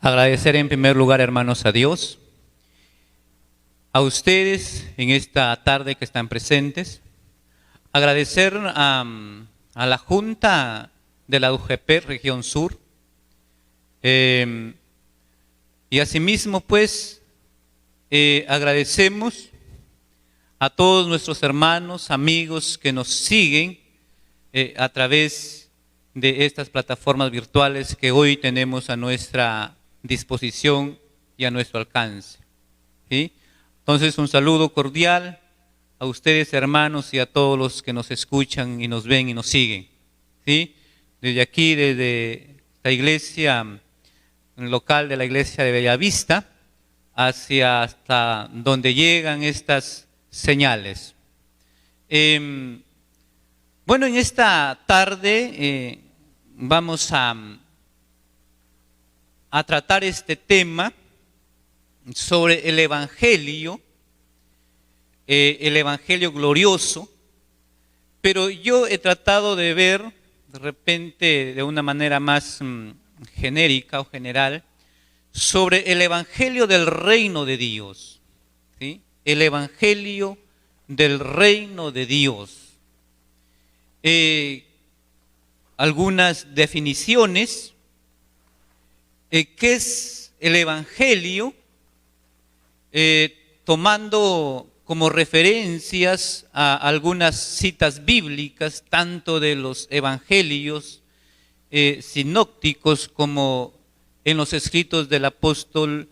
Agradecer en primer lugar, hermanos, a Dios, a ustedes en esta tarde que están presentes. Agradecer a la Junta de la UGP Región Sur. Y asimismo, pues, agradecemos a todos nuestros hermanos, amigos que nos siguen a través de estas plataformas virtuales que hoy tenemos a nuestra disposición y a nuestro alcance. ¿Sí? Entonces, un saludo cordial a ustedes, hermanos, y a todos los que nos escuchan y nos ven y nos siguen. ¿Sí? Desde aquí, desde la iglesia local de la iglesia de Bellavista, hacia hasta donde llegan estas señales. Bueno, en esta tarde vamos a tratar este tema sobre el Evangelio glorioso, pero yo he tratado de ver de repente de una manera más genérica o general sobre el Evangelio del reino de Dios, ¿sí? El Evangelio del reino de Dios. Algunas definiciones. ¿Qué es el Evangelio? Tomando como referencias a algunas citas bíblicas, tanto de los evangelios sinópticos como en los escritos del apóstol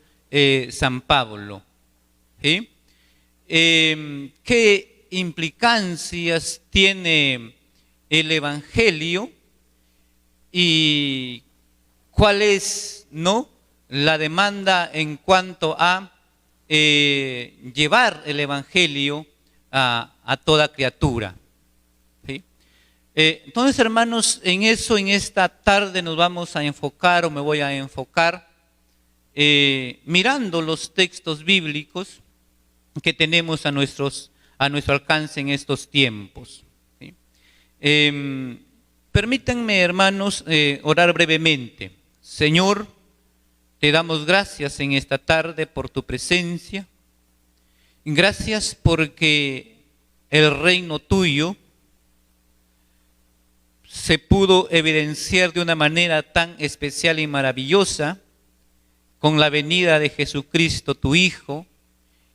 San Pablo. ¿Sí? ¿Qué implicancias tiene el Evangelio y cuál es, ¿no?, la demanda en cuanto a llevar el Evangelio a toda criatura? ¿Sí? Entonces, hermanos, en esta tarde nos vamos a enfocar, o me voy a enfocar, mirando los textos bíblicos que tenemos a nuestro alcance en estos tiempos. ¿Sí? Permítanme, hermanos, orar brevemente. Señor, te damos gracias en esta tarde por tu presencia. Gracias porque el reino tuyo se pudo evidenciar de una manera tan especial y maravillosa con la venida de Jesucristo, tu Hijo,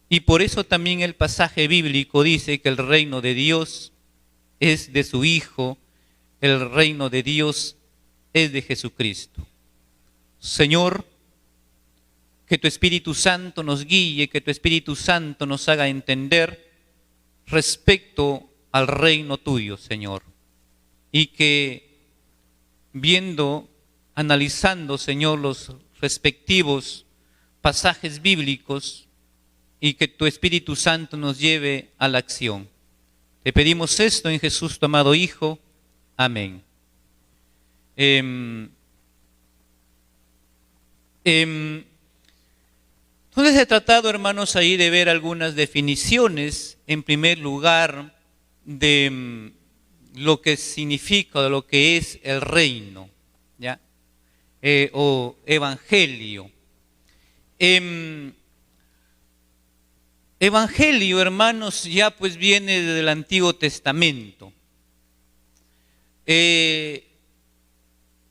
y por eso también el pasaje bíblico dice que el reino de Dios es de su Hijo, el reino de Dios es de Jesucristo. Señor, que tu Espíritu Santo nos guíe, que tu Espíritu Santo nos haga entender respecto al reino tuyo, Señor. Y que analizando, Señor, los respectivos pasajes bíblicos, y que tu Espíritu Santo nos lleve a la acción. Te pedimos esto en Jesús, tu amado Hijo. Amén. Entonces he tratado, hermanos, ahí de ver algunas definiciones, en primer lugar, de lo que significa, de lo que es el reino, ¿ya? O evangelio. Evangelio, hermanos, ya pues viene del Antiguo Testamento.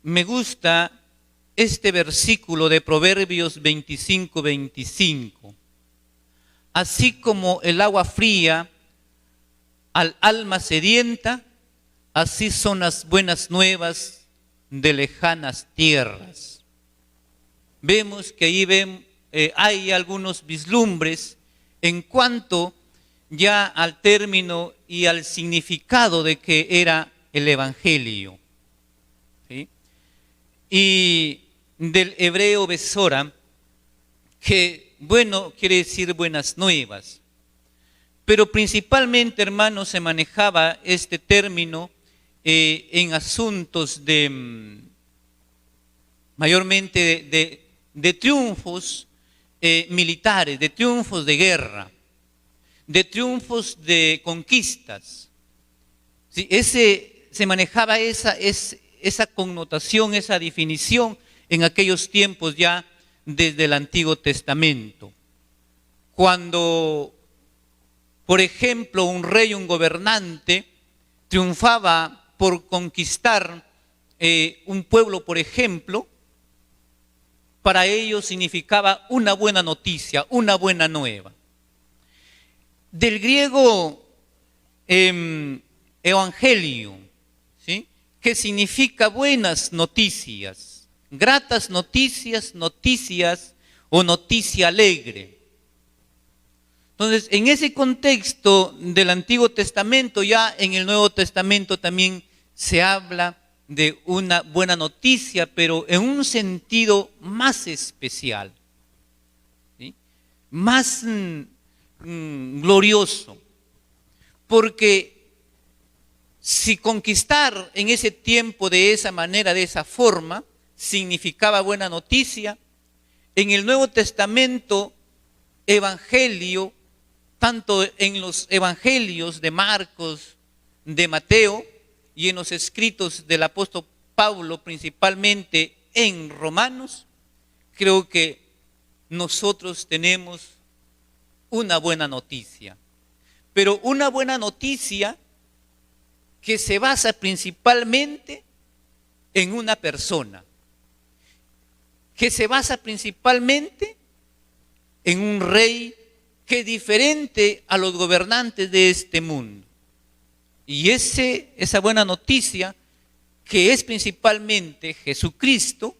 Me gusta este versículo de Proverbios 25:25. Así como el agua fría al alma sedienta, así son las buenas nuevas de lejanas tierras. Vemos que ahí hay algunos vislumbres en cuanto ya al término y al significado de que era el Evangelio. ¿Sí? Y del hebreo besora, que bueno quiere decir buenas nuevas, pero principalmente, hermanos, se manejaba este término en asuntos mayormente de triunfos militares, de triunfos de guerra, de triunfos de conquistas. ¿Sí? Se manejaba esa connotación, esa definición en aquellos tiempos ya desde el Antiguo Testamento. Cuando, por ejemplo, un rey, un gobernante, triunfaba por conquistar un pueblo, por ejemplo, para ellos significaba una buena noticia, una buena nueva. Del griego evangelio, ¿sí?, que significa buenas noticias, gratas noticias, noticias o noticia alegre. Entonces, en ese contexto del Antiguo Testamento, ya en el Nuevo Testamento también se habla de una buena noticia, pero en un sentido más especial, ¿sí?, más glorioso. Porque si conquistar en ese tiempo de esa manera, de esa forma, significaba buena noticia, en el Nuevo Testamento, evangelio, tanto en los evangelios de Marcos, de Mateo y en los escritos del apóstol Pablo, principalmente en Romanos, creo que nosotros tenemos una buena noticia. Pero una buena noticia que se basa principalmente en una persona, que se basa principalmente en un rey que es diferente a los gobernantes de este mundo. Y esa buena noticia, que es principalmente Jesucristo,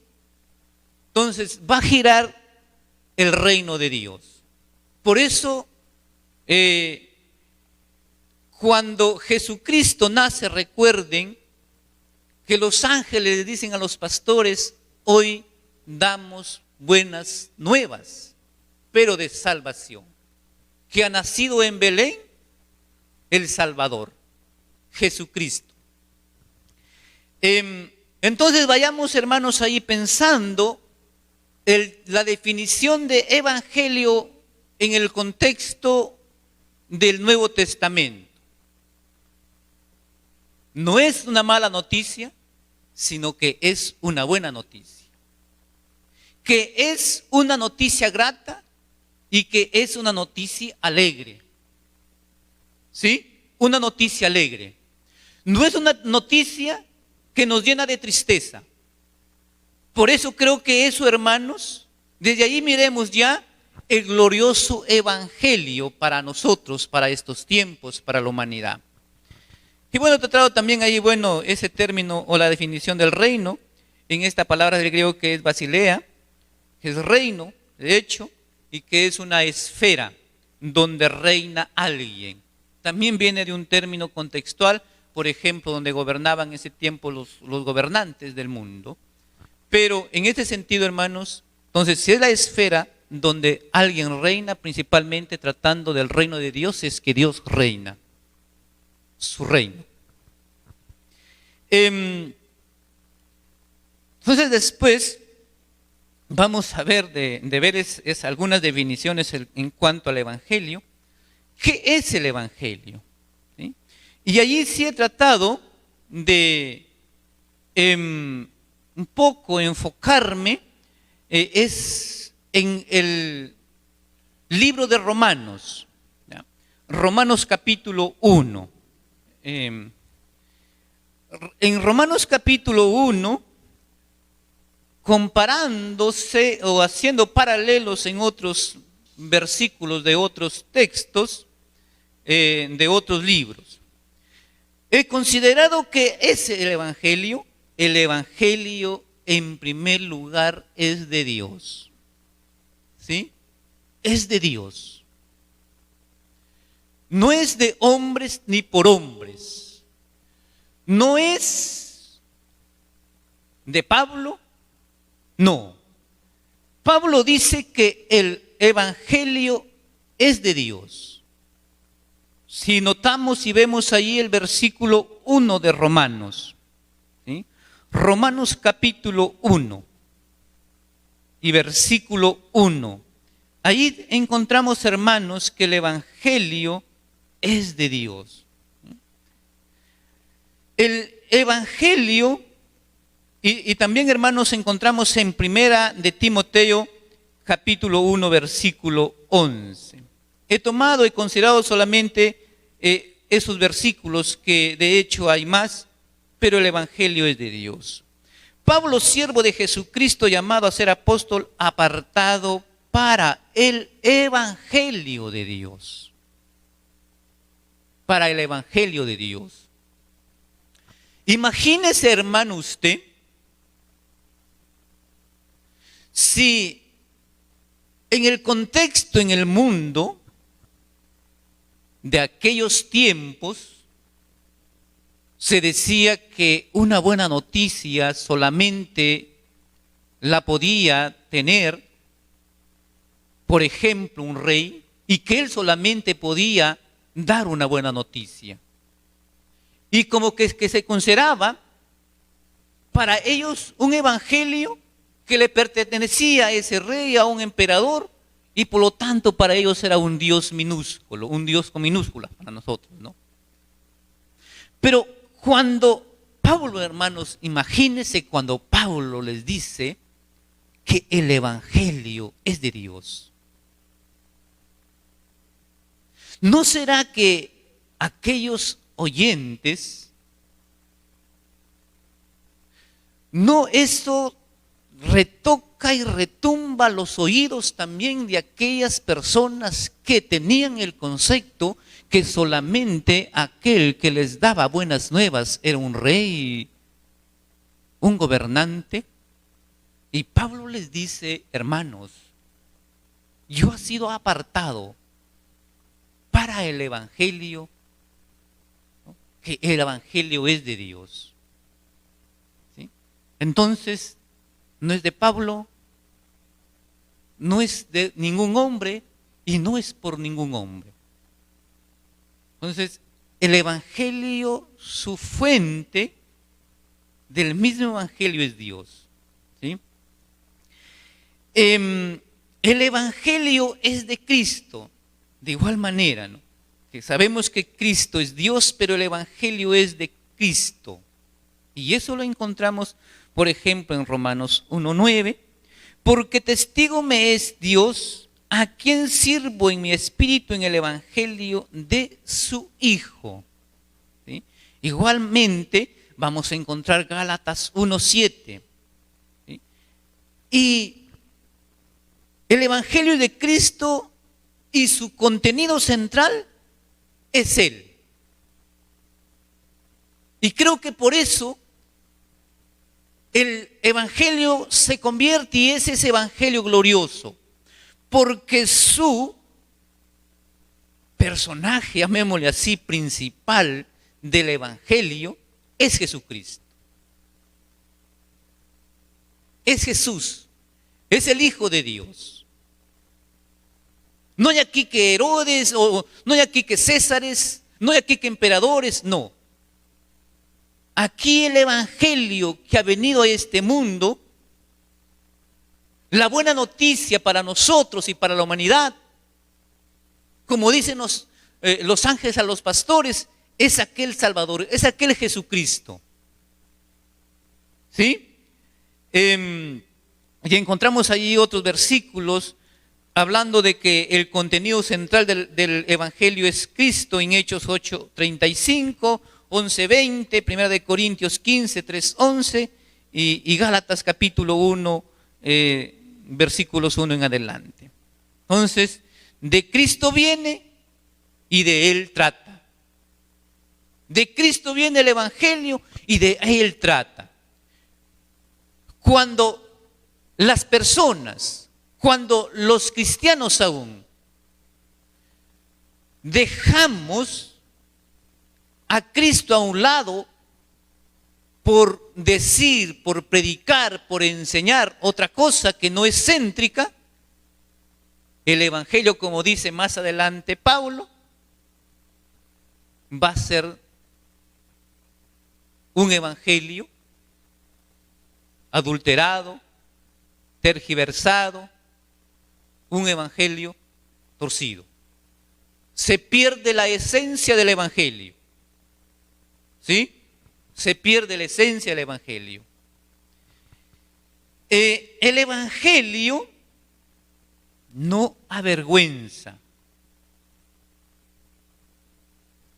entonces va a girar el reino de Dios. Por eso, cuando Jesucristo nace, recuerden que los ángeles le dicen a los pastores: hoy damos buenas nuevas, pero de salvación, que ha nacido en Belén el Salvador, Jesucristo. Entonces vayamos, hermanos, ahí pensando la definición de evangelio en el contexto del Nuevo Testamento. No es una mala noticia, sino que es una buena noticia. Que es una noticia grata y que es una noticia alegre. ¿Sí? Una noticia alegre. No es una noticia que nos llena de tristeza. Por eso creo que eso, hermanos, desde ahí miremos ya el glorioso evangelio para nosotros, para estos tiempos, para la humanidad. Y bueno, he tratado también ahí, bueno, ese término o la definición del reino, en esta palabra del griego que es basilea, que es reino, de hecho, y que es una esfera donde reina alguien. También viene de un término contextual, por ejemplo, donde gobernaban en ese tiempo los gobernantes del mundo. Pero en este sentido, hermanos, entonces, si es la esfera donde alguien reina, principalmente tratando del reino de Dios, es que Dios reina. Su reino. Entonces después vamos a ver de ver algunas definiciones en cuanto al evangelio. ¿Qué es el evangelio? ¿Sí? Y allí sí he tratado de un poco enfocarme es en el libro de Romanos, ¿ya? Romanos capítulo 1. En Romanos capítulo 1, comparándose o haciendo paralelos en otros versículos de otros textos, de otros libros, he considerado que es el evangelio en primer lugar es de Dios. ¿Sí? Es de Dios. No es de hombres ni por hombres. No es de Pablo. No. Pablo dice que el evangelio es de Dios. Si notamos y vemos ahí el versículo 1 de Romanos, ¿sí? Romanos capítulo 1 y versículo 1. Ahí encontramos, hermanos, que el evangelio es de Dios. El evangelio, y también, hermanos, encontramos en primera de Timoteo, capítulo 1, versículo 11. He considerado solamente esos versículos, que de hecho hay más, pero el Evangelio es de Dios. Pablo, siervo de Jesucristo, llamado a ser apóstol, apartado para el Evangelio de Dios. Para el Evangelio de Dios. Imagínese, hermano, usted, si en el contexto, en el mundo de aquellos tiempos, se decía que una buena noticia solamente la podía tener, por ejemplo, un rey, y que él solamente podía dar una buena noticia. Y como que se consideraba para ellos un evangelio que le pertenecía a ese rey, a un emperador, y por lo tanto para ellos era un Dios minúsculo, un Dios con minúscula para nosotros, ¿no? Pero cuando Pablo, hermanos, imagínense cuando Pablo les dice que el evangelio es de Dios. ¿No será que aquellos oyentes, no eso retoca y retumba los oídos también de aquellas personas que tenían el concepto que solamente aquel que les daba buenas nuevas era un rey, un gobernante? Y Pablo les dice, hermanos, yo he sido apartado para el evangelio, ¿no? Que el evangelio es de Dios. ¿Sí? Entonces, no es de Pablo, no es de ningún hombre y no es por ningún hombre. Entonces, el evangelio, su fuente del mismo evangelio es Dios. ¿Sí? El evangelio es de Cristo, de igual manera, ¿no? Que sabemos que Cristo es Dios, pero el evangelio es de Cristo. Y eso lo encontramos, por ejemplo, en Romanos 1:9, porque testigo me es Dios, a quien sirvo en mi espíritu en el evangelio de su Hijo. ¿Sí? Igualmente vamos a encontrar Gálatas 1:7. ¿Sí? Y el evangelio de Cristo y su contenido central es Él. Y creo que por eso el evangelio se convierte y es ese evangelio glorioso, porque su personaje, llamémosle así, principal del evangelio es Jesucristo. Es Jesús, es el Hijo de Dios. No hay aquí que Herodes, o no hay aquí que Césares, no hay aquí que emperadores, no. Aquí el evangelio que ha venido a este mundo, la buena noticia para nosotros y para la humanidad, como dicen los ángeles a los pastores, es aquel Salvador, es aquel Jesucristo. ¿Sí? Y encontramos allí otros versículos hablando de que el contenido central del evangelio es Cristo, en Hechos 8:35, 11:20, 1 de Corintios 15, 3:11 y Gálatas capítulo 1, versículos 1 en adelante. Entonces, de Cristo viene y de Él trata. De Cristo viene el evangelio y de Él trata. Cuando las personas, cuando los cristianos aún dejamos a Cristo a un lado por decir, por predicar, por enseñar otra cosa que no es céntrica, el evangelio, como dice más adelante Pablo, va a ser un evangelio adulterado, tergiversado, un evangelio torcido. Se pierde la esencia del evangelio. ¿Sí? Se pierde la esencia del evangelio. El evangelio no avergüenza.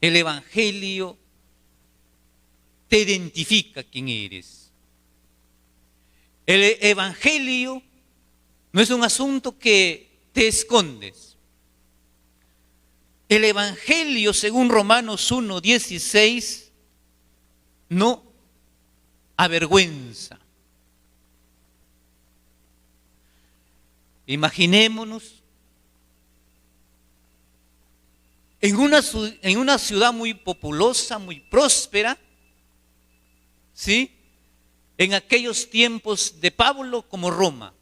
El Evangelio te identifica quién eres. El Evangelio no es un asunto que te escondes. El Evangelio, según Romanos 1:16, no avergüenza. Imaginémonos en una ciudad muy populosa, muy próspera, ¿sí? En aquellos tiempos de Pablo como Roma,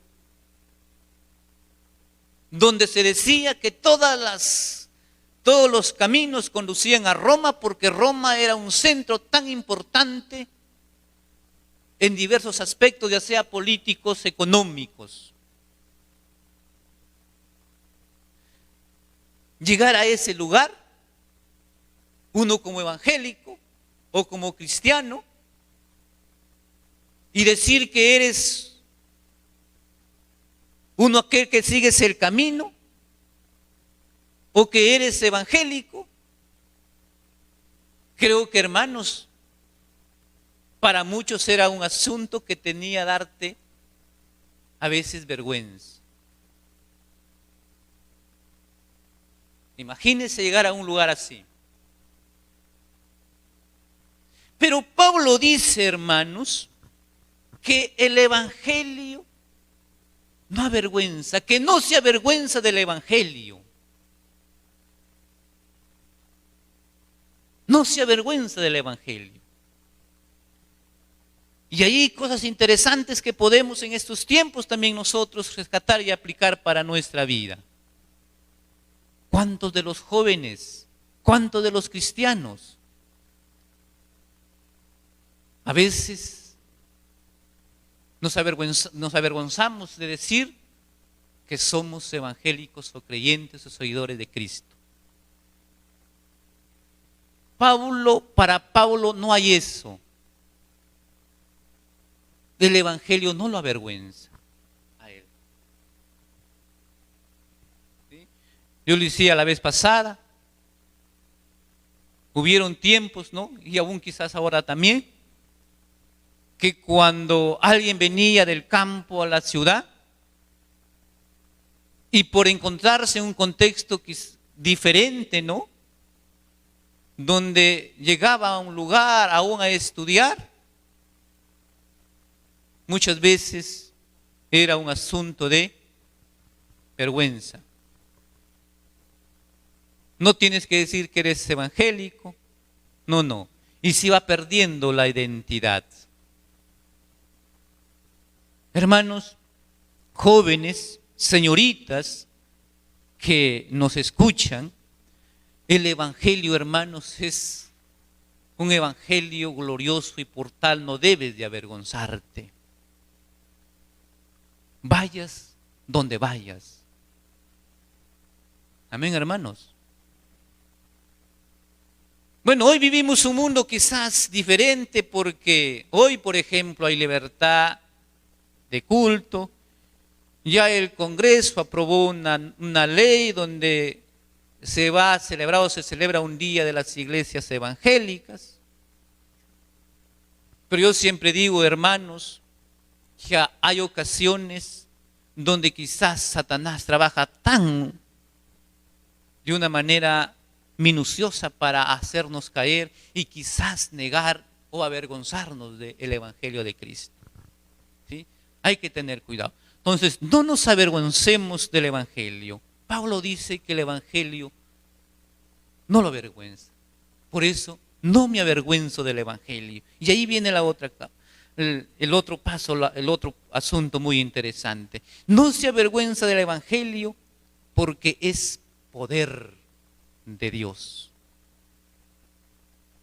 donde se decía que todos los caminos conducían a Roma, porque Roma era un centro tan importante en diversos aspectos, ya sea políticos, económicos. Llegar a ese lugar, uno como evangélico o como cristiano, y decir que eres uno aquel que sigues el camino, o que eres evangélico, creo que, hermanos, para muchos era un asunto que tenía darte a veces vergüenza. Imagínense llegar a un lugar así. Pero Pablo dice, hermanos, que el Evangelio no avergüenza, que no se avergüenza del Evangelio. No se avergüenza del Evangelio. Y hay cosas interesantes que podemos en estos tiempos también nosotros rescatar y aplicar para nuestra vida. ¿Cuántos de los jóvenes, cuántos de los cristianos a veces nos avergonzamos de decir que somos evangélicos o creyentes o seguidores de Cristo? Para Pablo no hay eso. El Evangelio no lo avergüenza a él. ¿Sí? Yo lo decía la vez pasada, hubieron tiempos, ¿no? Y aún quizás ahora también, que cuando alguien venía del campo a la ciudad y por encontrarse en un contexto diferente, ¿no? Donde llegaba a un lugar aún a estudiar, muchas veces era un asunto de vergüenza. No tienes que decir que eres evangélico, no. Y se va perdiendo la identidad. Hermanos, jóvenes, señoritas que nos escuchan, el Evangelio, hermanos, es un Evangelio glorioso y por tal no debes de avergonzarte. Vayas donde vayas. Amén, hermanos. Bueno, hoy vivimos un mundo quizás diferente porque hoy, por ejemplo, hay libertad de culto. Ya el Congreso aprobó una ley donde se va a celebrar o se celebra un día de las iglesias evangélicas. Pero yo siempre digo, hermanos, que hay ocasiones donde quizás Satanás trabaja de una manera minuciosa para hacernos caer y quizás negar o avergonzarnos del Evangelio de Cristo. ¿Sí? Hay que tener cuidado. Entonces, no nos avergoncemos del Evangelio. Pablo dice que el Evangelio no lo avergüenza. Por eso, no me avergüenzo del Evangelio. Y ahí viene la otra capa. El otro paso, el otro asunto muy interesante. No se avergüenza del Evangelio porque es poder de Dios.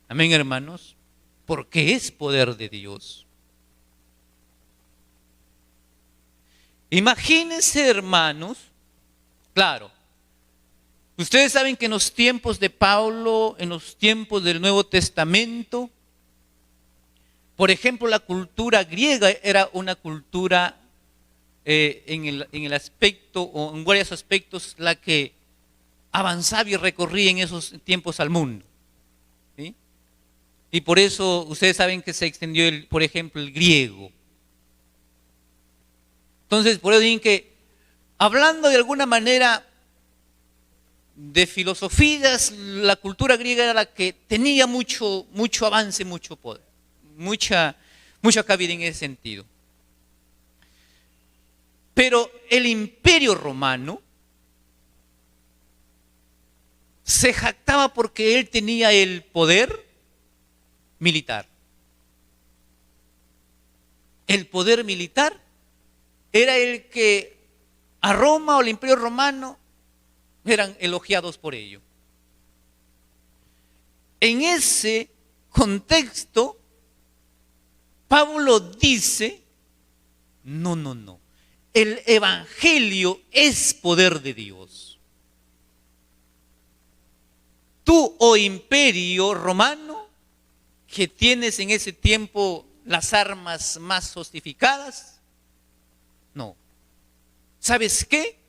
Amén, hermanos. Porque es poder de Dios. Imagínense, hermanos, claro, ustedes saben que en los tiempos de Pablo, en los tiempos del Nuevo Testamento, por ejemplo, la cultura griega era una cultura en el aspecto, o en varios aspectos, la que avanzaba y recorría en esos tiempos al mundo. ¿Sí? Y por eso ustedes saben que se extendió, por ejemplo, el griego. Entonces, por eso dicen que, hablando de alguna manera de filosofías, la cultura griega era la que tenía mucho avance, mucho poder, mucha cabida en ese sentido. Pero el Imperio Romano se jactaba porque él tenía el poder militar. El poder militar era el que a Roma o el Imperio Romano eran elogiados por ello. En ese contexto, Pablo dice, no. El Evangelio es poder de Dios. Tú, oh Imperio Romano, que tienes en ese tiempo las armas más sofisticadas, no. ¿Sabes qué?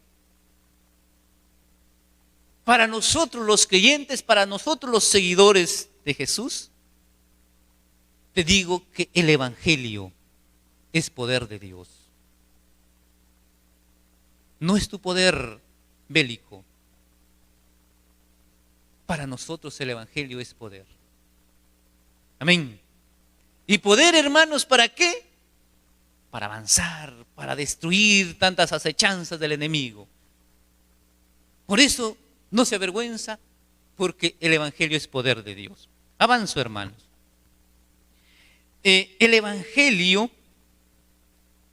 Para nosotros los creyentes, para nosotros los seguidores de Jesús, te digo que el Evangelio es poder de Dios. No es tu poder bélico. Para nosotros el Evangelio es poder. Amén. ¿Y poder, hermanos, para qué? Para avanzar, para destruir tantas acechanzas del enemigo. Por eso no se avergüenza, porque el Evangelio es poder de Dios. Avanzo, hermanos. El Evangelio,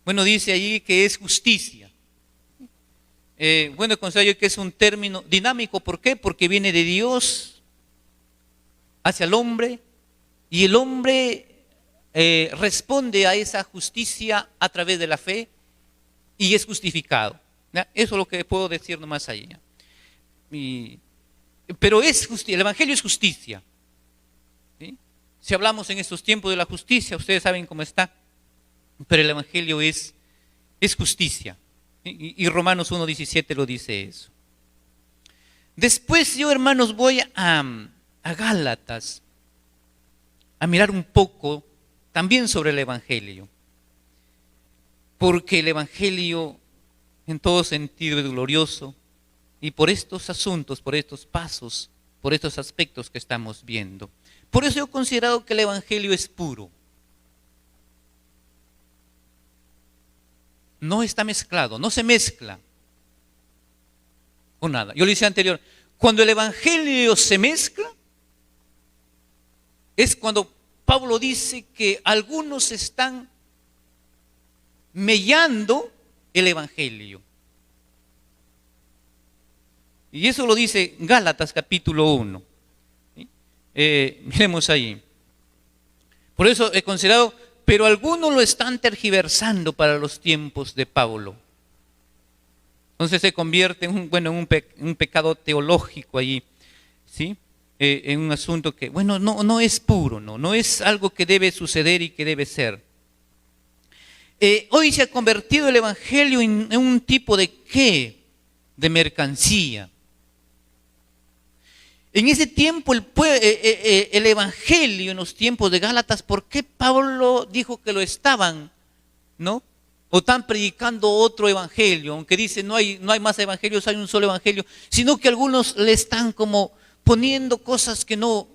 bueno, dice allí que es justicia. Bueno, considero yo que es un término dinámico. ¿Por qué? Porque viene de Dios hacia el hombre, y el hombre responde a esa justicia a través de la fe y es justificado. ¿Ya? Eso es lo que puedo decir nomás ahí. Pero es justicia, el Evangelio es justicia. ¿Sí? Si hablamos en estos tiempos de la justicia, ustedes saben cómo está, pero el Evangelio es justicia. Y Romanos 1:17 lo dice eso. Después yo, hermanos, voy a Gálatas a mirar un poco también sobre el Evangelio. Porque el Evangelio en todo sentido es glorioso, y por estos asuntos, por estos pasos, por estos aspectos que estamos viendo. Por eso yo he considerado que el Evangelio es puro. No está mezclado, no se mezcla con nada. Yo le decía anterior, cuando el Evangelio se mezcla, es cuando Pablo dice que algunos están mellando el Evangelio. Y eso lo dice Gálatas capítulo 1. ¿Sí? Miremos ahí. Por eso he considerado, pero algunos lo están tergiversando para los tiempos de Pablo. Entonces se convierte en un pecado teológico allí, ¿sí? En un asunto que, bueno, no es puro, no es algo que debe suceder y que debe ser. Hoy se ha convertido el Evangelio en un tipo de ¿qué? De mercancía. En ese tiempo el Evangelio, en los tiempos de Gálatas, ¿por qué Pablo dijo que lo estaban, no? O están predicando otro evangelio, aunque dice no hay más evangelios, hay un solo evangelio, sino que algunos le están como poniendo cosas que no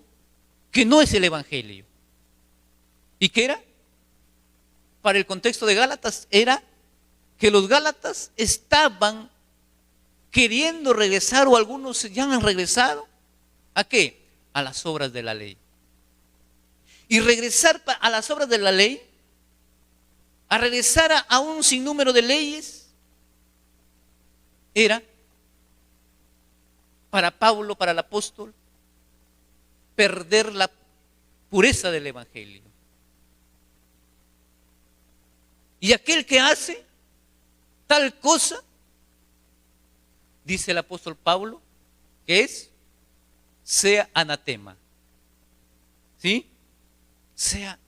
es el evangelio. ¿Y qué era? Para el contexto de Gálatas era que los Gálatas estaban queriendo regresar, o algunos ya han regresado, ¿a qué? A las obras de la ley. Y regresar a las obras de la ley, a regresar a un sinnúmero de leyes, era para Pablo, para el apóstol, perder la pureza del evangelio. Y aquel que hace tal cosa, dice el apóstol Pablo, que sea anatema. ¿Sí? Sea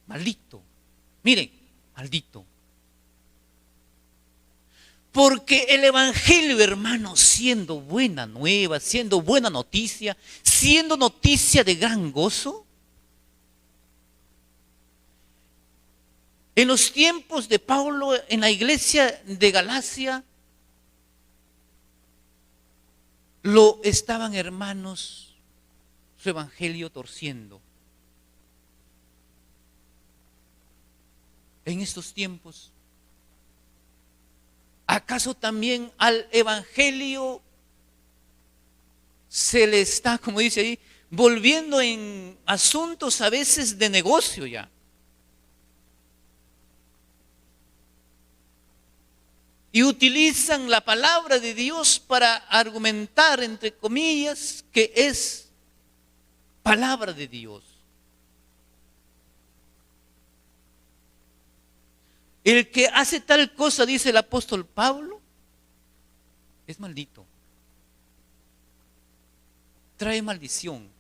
maldito. Miren, Maldito. Porque el evangelio, hermanos, siendo buena nueva, siendo buena noticia, siendo noticia de gran gozo, en los tiempos de Pablo, en la iglesia de Galacia, lo estaban, hermanos, su evangelio torciendo. En estos tiempos, ¿acaso también al evangelio se le está, como dice ahí, volviendo en asuntos a veces de negocio ya? Y utilizan la palabra de Dios para argumentar, entre comillas, que es palabra de Dios. El que hace tal cosa, dice el apóstol Pablo, es maldito. Trae maldición.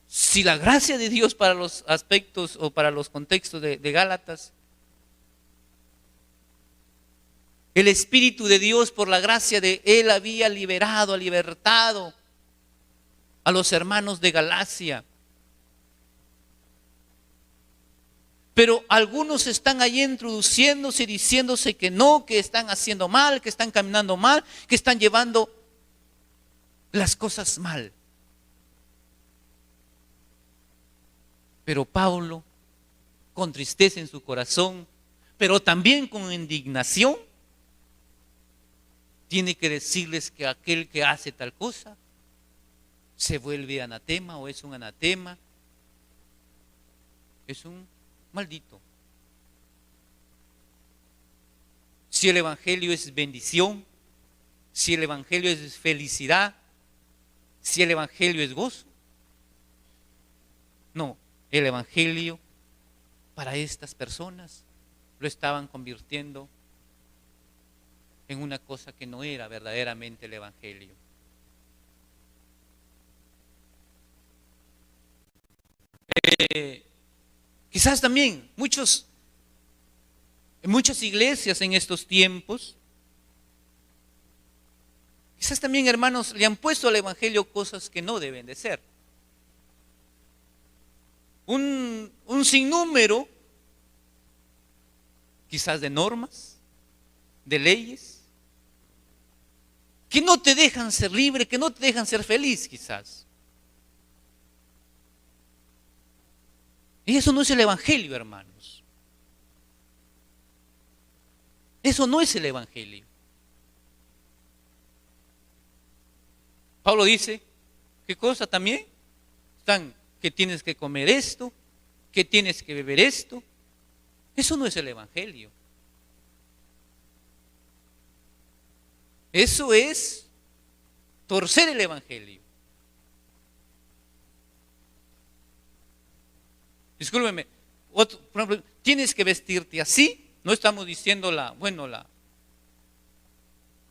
Si la gracia de Dios para los aspectos o para los contextos de Gálatas, el Espíritu de Dios por la gracia de Él había libertado a los hermanos de Galacia. Pero algunos están ahí introduciéndose y diciéndose que no, que están haciendo mal, que están caminando mal, que están llevando las cosas mal. Pero Pablo, con tristeza en su corazón, pero también con indignación, tiene que decirles que aquel que hace tal cosa se vuelve anatema o es un anatema, es un maldito. Si el evangelio es bendición, si el evangelio es felicidad, si el evangelio es gozo, no, el evangelio para estas personas lo estaban convirtiendo en una cosa que no era verdaderamente el evangelio. Quizás también en muchas iglesias en estos tiempos, quizás también, hermanos, le han puesto al evangelio cosas que no deben de ser. Un sinnúmero, quizás de normas, de leyes, que no te dejan ser libre, que no te dejan ser feliz, quizás. Y eso no es el evangelio, hermanos. Eso no es el evangelio. Pablo dice, ¿qué cosa también? Están que tienes que comer esto, que tienes que beber esto. Eso no es el evangelio. Eso es torcer el evangelio. Discúlpeme, por ejemplo, tienes que vestirte así, no estamos diciendo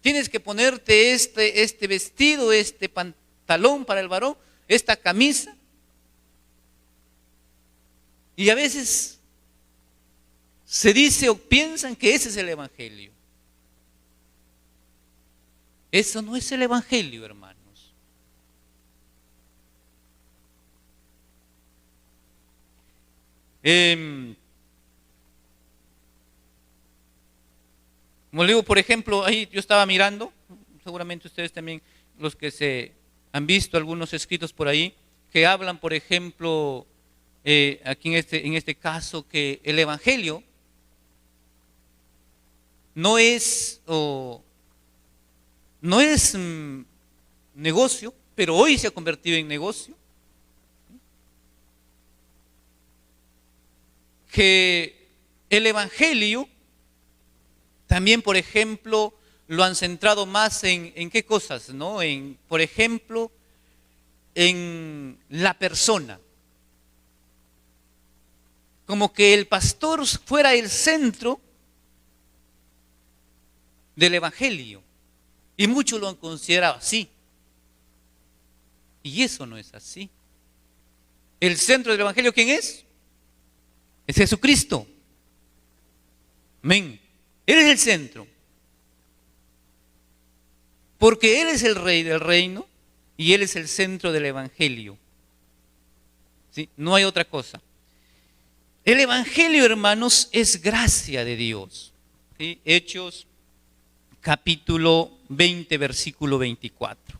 tienes que ponerte este vestido, este pantalón para el varón, esta camisa. Y a veces se dice o piensan que ese es el evangelio. Eso no es el evangelio, hermanos. Como le digo, por ejemplo, ahí yo estaba mirando, seguramente ustedes también, los que se han visto algunos escritos por ahí, que hablan, por ejemplo, aquí en este caso, que el evangelio no es negocio, pero hoy se ha convertido en negocio. Que el evangelio también, por ejemplo, lo han centrado más en qué cosas, ¿no? Por ejemplo, en la persona. Como que el pastor fuera el centro del evangelio. Y muchos lo han considerado así. Y eso no es así. ¿El centro del Evangelio quién es? Es Jesucristo. Amén. Él es el centro. Porque Él es el Rey del reino y Él es el centro del Evangelio. ¿Sí? No hay otra cosa. El Evangelio, hermanos, es gracia de Dios. ¿Sí? Hechos capítulo 20, versículo 24.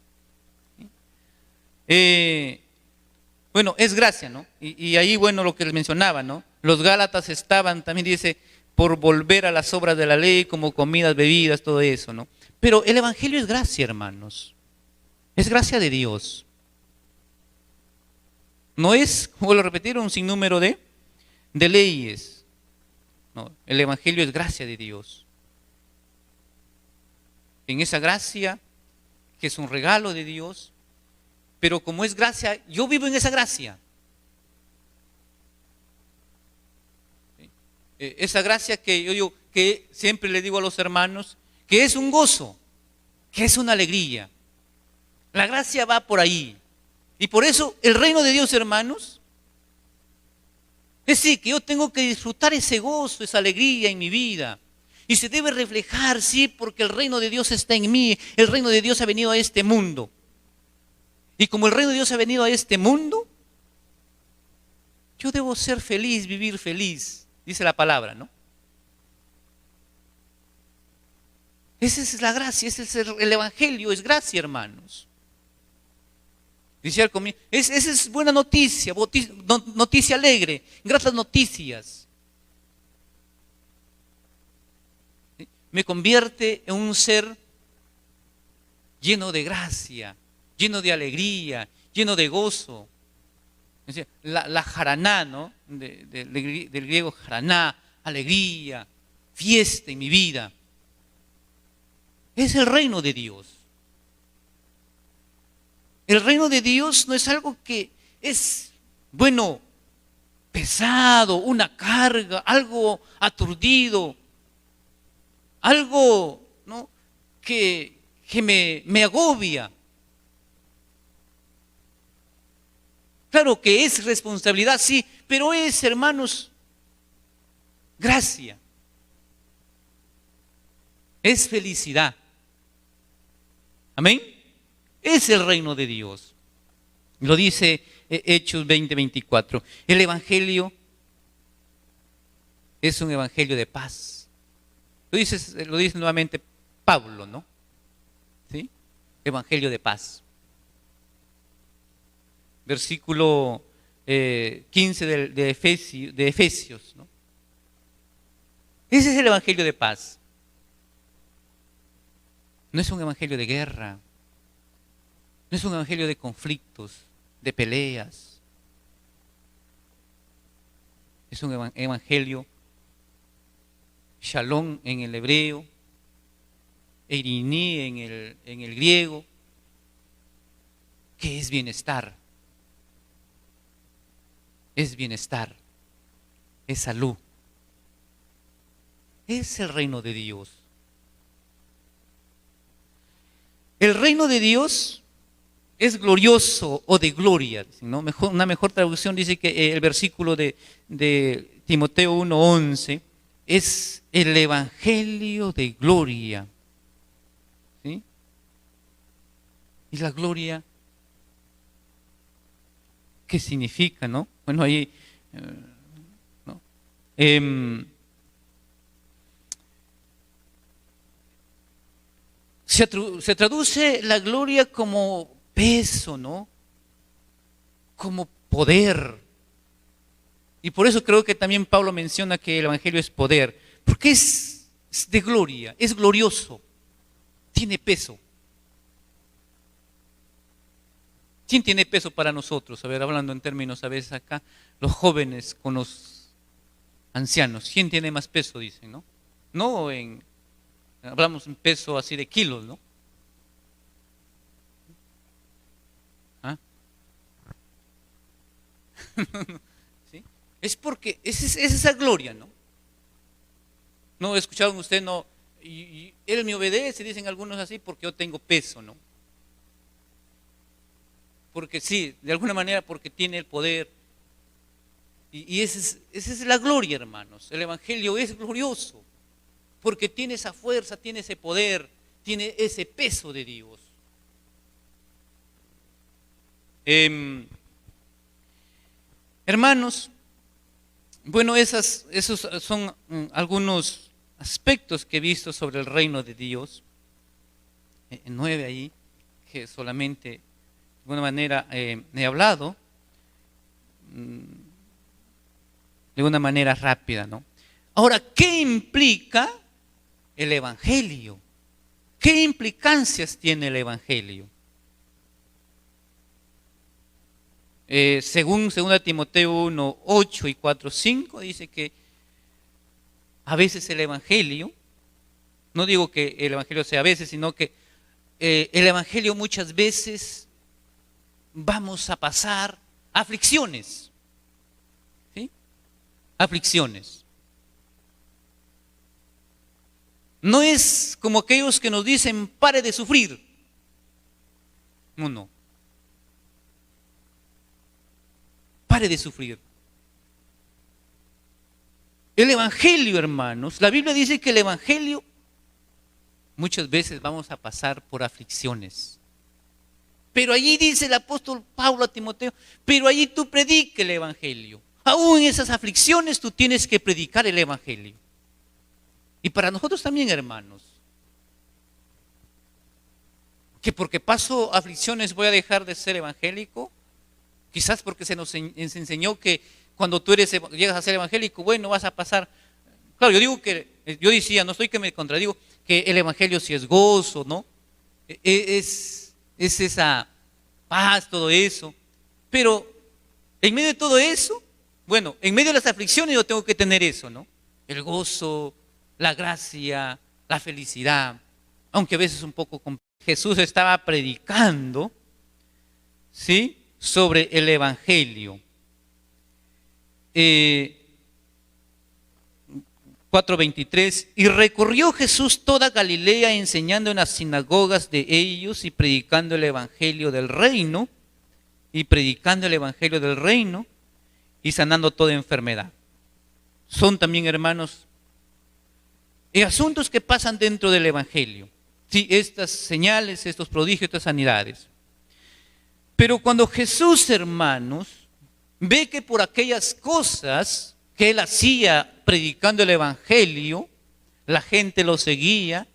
Bueno, es gracia, ¿no? Y ahí, bueno, lo que les mencionaba, ¿no? Los Gálatas estaban, también dice, por volver a las obras de la ley, como comidas, bebidas, todo eso, ¿no? Pero el Evangelio es gracia, hermanos. Es gracia de Dios. No es, vuelvo a repetir, un sinnúmero de leyes. No, el Evangelio es gracia de Dios. En esa gracia, que es un regalo de Dios, pero como es gracia, yo vivo en esa gracia. Esa gracia que yo digo, que siempre le digo a los hermanos, que es un gozo, que es una alegría. La gracia va por ahí. Y por eso el reino de Dios, hermanos, es decir, que yo tengo que disfrutar ese gozo, esa alegría en mi vida. Y se debe reflejar, sí, porque el reino de Dios está en mí. El reino de Dios ha venido a este mundo. Y como el reino de Dios ha venido a este mundo, yo debo ser feliz, vivir feliz, dice la palabra, ¿no? Esa es la gracia, ese es el Evangelio, es gracia, hermanos. Dice al comienzo, esa es buena noticia, noticia alegre, gratas noticias. ¿Sí? Me convierte en un ser lleno de gracia, lleno de alegría, lleno de gozo. Es decir, la jaraná, ¿no? Del griego jaraná, alegría, fiesta en mi vida. Es el reino de Dios. El reino de Dios no es algo que es, bueno, pesado, una carga, algo aturdido, algo, ¿no? que me agobia. Claro que es responsabilidad, sí, pero es, hermanos, gracia. Es felicidad. Amén. Es el reino de Dios. Lo dice Hechos 20, 24. El Evangelio es un evangelio de paz. Lo dice nuevamente Pablo, ¿no? ¿Sí? Evangelio de paz. Versículo 15 de Efesios, ¿no? Ese es el evangelio de paz. No es un evangelio de guerra. No es un evangelio de conflictos, de peleas. Es un evangelio shalom en el hebreo, eiriní en el griego, que es bienestar. Es bienestar, es salud. Es el reino de Dios. El reino de Dios es glorioso o de gloria, ¿no? Una mejor traducción dice que el versículo de Timoteo 1:11 es el evangelio de gloria. ¿Sí? Y la gloria, ¿qué significa, no? Bueno, ahí, ¿no? Se traduce la gloria como peso, ¿no? Como poder. Y por eso creo que también Pablo menciona que el evangelio es poder, porque es de gloria, es glorioso, tiene peso. ¿Quién tiene peso para nosotros? A ver, hablando en términos a veces acá, los jóvenes con los ancianos. ¿Quién tiene más peso? Dicen, ¿no? No hablamos en peso así de kilos, ¿no? ¿Ah? ¿Sí? Es porque es esa gloria, ¿no? No escucharon usted, no, y él me obedece, dicen algunos así, porque yo tengo peso, ¿no? Porque sí, de alguna manera porque tiene el poder, Y esa es la gloria, hermanos. El Evangelio es glorioso porque tiene esa fuerza, tiene ese poder, tiene ese peso de Dios. Hermanos, bueno, esos son algunos aspectos que he visto sobre el reino de Dios. 9 ahí, que solamente de alguna manera he hablado de una manera rápida, ¿no? Ahora, ¿qué implica el Evangelio? ¿Qué implicancias tiene el Evangelio? Según 2 Timoteo 1, 8 y 4, 5, dice que a veces el Evangelio, no digo que el Evangelio sea a veces, sino que el Evangelio muchas veces vamos a pasar aflicciones, ¿sí? Aflicciones. No es como aquellos que nos dicen, pare de sufrir. No, no. Pare de sufrir. El Evangelio, hermanos, la Biblia dice que el Evangelio, muchas veces vamos a pasar por aflicciones. Pero allí dice el apóstol Pablo a Timoteo, pero allí tú predica el Evangelio. Aún en esas aflicciones tú tienes que predicar el Evangelio. Y para nosotros también, hermanos, que porque paso aflicciones voy a dejar de ser evangélico, quizás porque se nos enseñó que cuando tú llegas a ser evangélico, bueno, vas a pasar. Claro, yo decía, no estoy que me contradigo, que el Evangelio sí es gozo, ¿no? Es esa paz, todo eso. Pero en medio de todo eso, bueno, en medio de las aflicciones yo tengo que tener eso, ¿no? El gozo, la gracia, la felicidad, aunque a veces un poco complicado. Jesús estaba predicando, ¿sí?, sobre el Evangelio. 4:23, y recorrió Jesús toda Galilea enseñando en las sinagogas de ellos y predicando el Evangelio del reino, y sanando toda enfermedad. Son también, hermanos, asuntos que pasan dentro del Evangelio. Sí, estas señales, estos prodigios, estas sanidades. Pero cuando Jesús, hermanos, ve que por aquellas cosas que él hacía predicando el Evangelio, la gente lo seguía,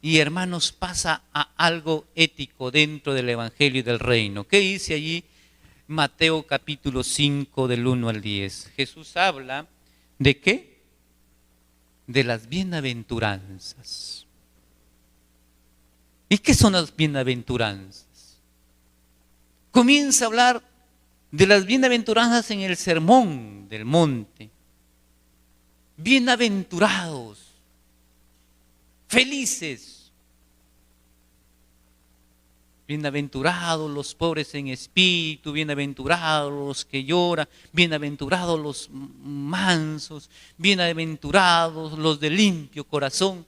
y hermanos, pasa a algo ético dentro del Evangelio y del reino. ¿Qué dice allí Mateo capítulo 5 del 1 al 10? Jesús habla ¿de qué? De las bienaventuranzas. ¿Y qué son las bienaventuranzas? Comienza a hablar de las bienaventuranzas en el sermón del monte. Bienaventurados, felices, bienaventurados los pobres en espíritu, bienaventurados los que lloran, bienaventurados los mansos, bienaventurados los de limpio corazón.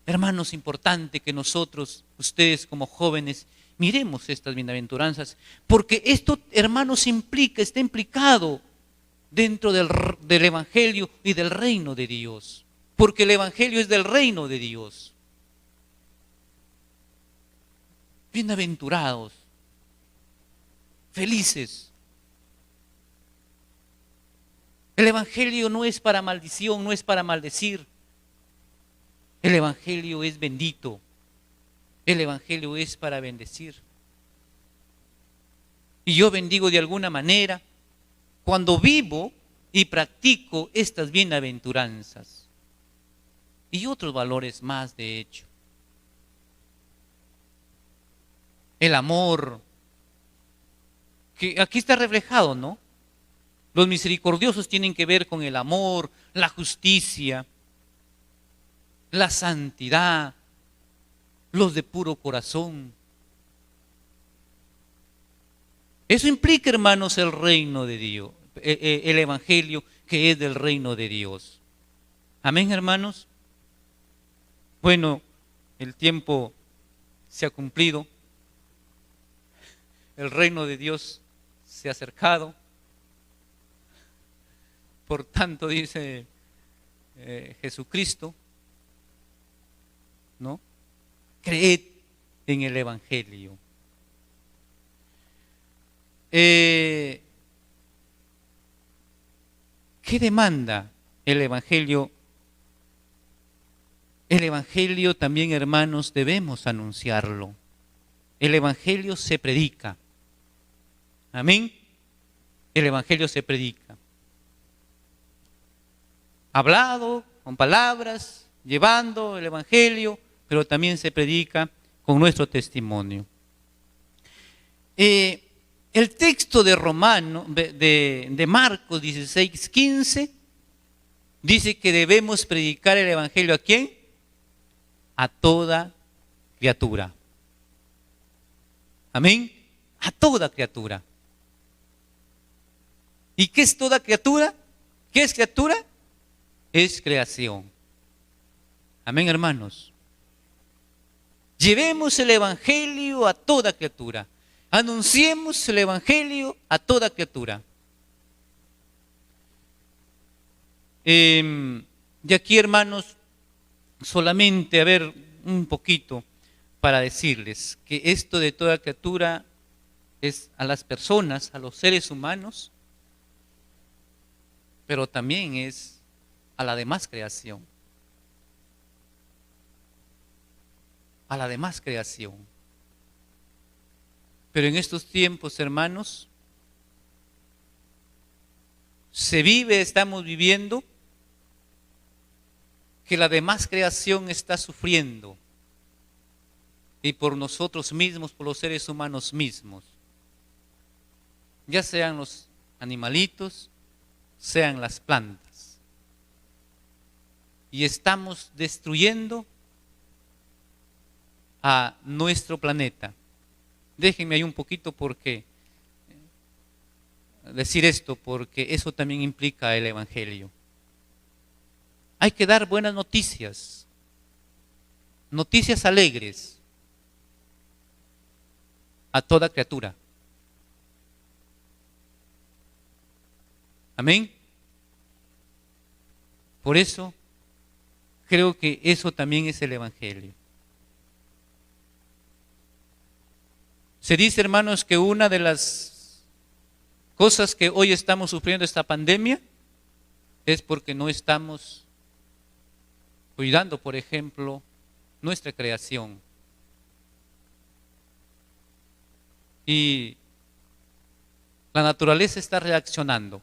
Hermanos, importante que nosotros, ustedes como jóvenes, miremos estas bienaventuranzas, porque esto, hermanos, está implicado dentro del Evangelio y del reino de Dios, porque el Evangelio es del reino de Dios. Bienaventurados, felices. El Evangelio no es para maldición, no es para maldecir. El Evangelio es bendito. El Evangelio es para bendecir. Y yo bendigo de alguna manera cuando vivo y practico estas bienaventuranzas. Y otros valores más, de hecho. El amor, que aquí está reflejado, ¿no? Los misericordiosos tienen que ver con el amor, la justicia, la santidad, los de puro corazón. Eso implica, hermanos, el reino de Dios, el Evangelio que es del reino de Dios. Amén, hermanos. Bueno, el tiempo se ha cumplido. El reino de Dios se ha acercado. Por tanto, dice Jesucristo, ¿no? Creed en el Evangelio. ¿Qué demanda el Evangelio? El Evangelio también, hermanos, debemos anunciarlo. El Evangelio se predica. Amén. El Evangelio se predica. Hablado, con palabras, llevando el Evangelio, pero también se predica con nuestro testimonio. El texto de de Marcos 16:15 dice que debemos predicar el Evangelio ¿a quién? A toda criatura. Amén. A toda criatura. ¿Y qué es toda criatura? ¿Qué es criatura? Es creación. Amén, hermanos. Llevemos el Evangelio a toda criatura. Anunciemos el Evangelio a toda criatura. Y aquí, hermanos, solamente a ver un poquito para decirles que esto de toda criatura es a las personas, a los seres humanos, pero también es a la demás creación. A la demás creación. Pero en estos tiempos, hermanos, estamos viviendo que la demás creación está sufriendo, y por nosotros mismos, por los seres humanos mismos, ya sean los animalitos, sean las plantas, y estamos destruyendo a nuestro planeta. Déjenme ahí un poquito decir esto, porque eso también implica el Evangelio. Hay que dar buenas noticias, noticias alegres a toda criatura. Amén. Por eso creo que eso también es el Evangelio. Se dice, hermanos, que una de las cosas que hoy estamos sufriendo esta pandemia es porque no estamos cuidando, por ejemplo, nuestra creación. Y la naturaleza está reaccionando.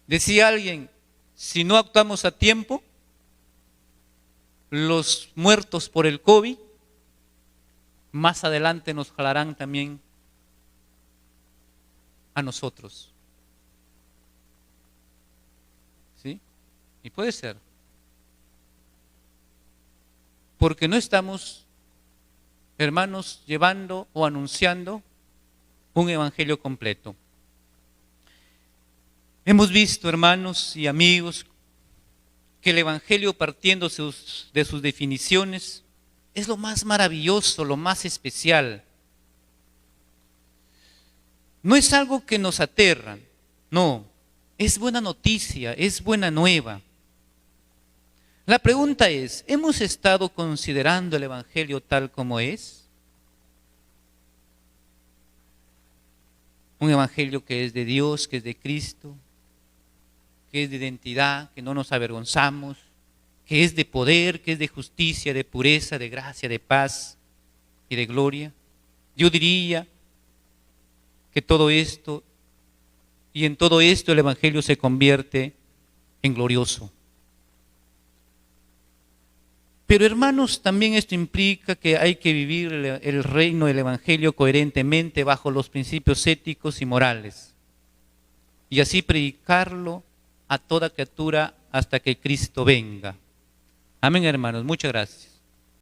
Decía alguien, si no actuamos a tiempo, los muertos por el COVID más adelante nos jalarán también a nosotros. ¿Sí? Y puede ser. Porque no estamos, hermanos, llevando o anunciando un evangelio completo. Hemos visto, hermanos y amigos, que el evangelio, partiendo de sus definiciones, es lo más maravilloso, lo más especial. No es algo que nos aterra, no, es buena noticia, es buena nueva. La pregunta es, ¿hemos estado considerando el evangelio tal como es? Un evangelio que es de Dios, que es de Cristo, que es de identidad, que no nos avergonzamos, que es de poder, que es de justicia, de pureza, de gracia, de paz y de gloria. Yo diría que todo esto, y en todo esto el evangelio se convierte en glorioso. Pero hermanos, también esto implica que hay que vivir el reino del evangelio coherentemente bajo los principios éticos y morales, y así predicarlo a toda criatura hasta que Cristo venga. Amén, hermanos. Muchas gracias.